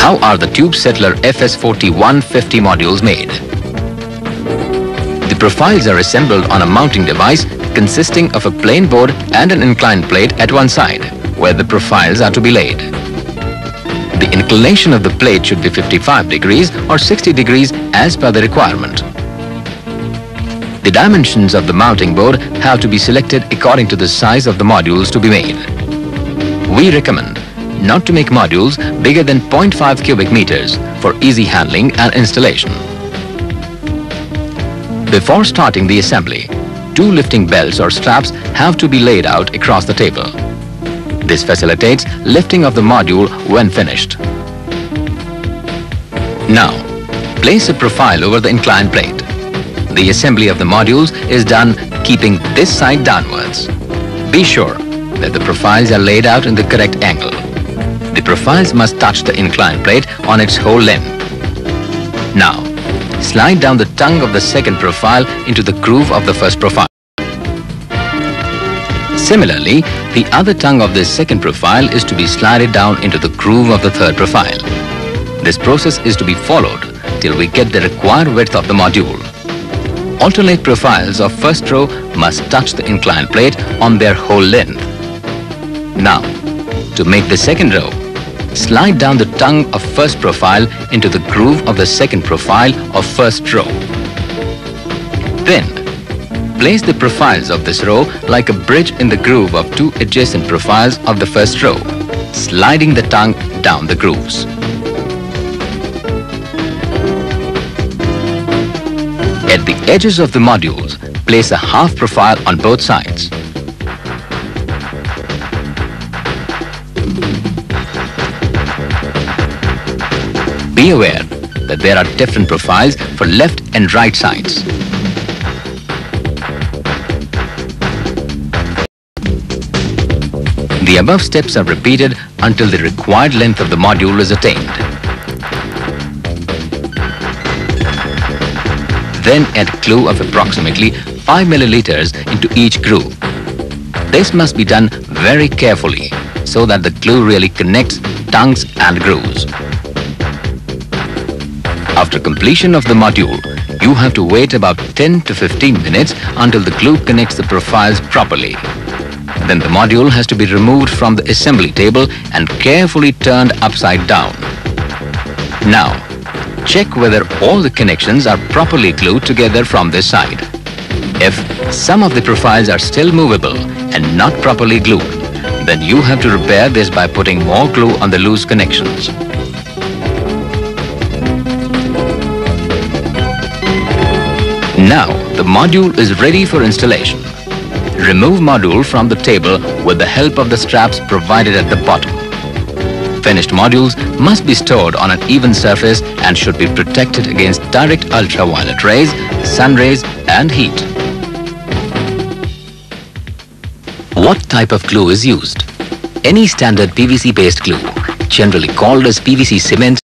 How are the Tube Settler FS40-150 modules made? The profiles are assembled on a mounting device consisting of a plain board and an inclined plate at one side, where the profiles are to be laid. The inclination of the plate should be 55 degrees or 60 degrees as per the requirement. The dimensions of the mounting board have to be selected according to the size of the modules to be made. We recommend not to make modules bigger than 0.5 cubic meters for easy handling and installation. Before starting the assembly, 2 lifting belts or straps have to be laid out across the table. This facilitates lifting of the module when finished. Now, place a profile over the inclined plate. The assembly of the modules is done keeping this side downwards. Be sure that the profiles are laid out in the correct angle. The profiles must touch the inclined plate on its whole length. Now, slide down the tongue of the second profile into the groove of the first profile. Similarly, the other tongue of this second profile is to be slided down into the groove of the third profile. This process is to be followed till we get the required width of the module. Alternate profiles of first row must touch the inclined plate on their whole length. Now, to make the second row, slide down the tongue of first profile into the groove of the second profile of first row. Then, place the profiles of this row like a bridge in the groove of 2 adjacent profiles of the first row, sliding the tongue down the grooves. At the edges of the modules, place a half profile on both sides. Be aware that there are different profiles for left and right sides. The above steps are repeated until the required length of the module is attained. Then add glue of approximately 5 milliliters into each groove. This must be done very carefully so that the glue really connects tongues and grooves. After completion of the module, you have to wait about 10 to 15 minutes until the glue connects the profiles properly. Then the module has to be removed from the assembly table and carefully turned upside down. Now, check whether all the connections are properly glued together from this side. If some of the profiles are still movable and not properly glued, then you have to repair this by putting more glue on the loose connections. Now, the module is ready for installation. Remove module from the table with the help of the straps provided at the bottom. Finished modules must be stored on an even surface and should be protected against direct ultraviolet rays, sun rays and heat. What type of glue is used? Any standard PVC-based glue, generally called as PVC cement,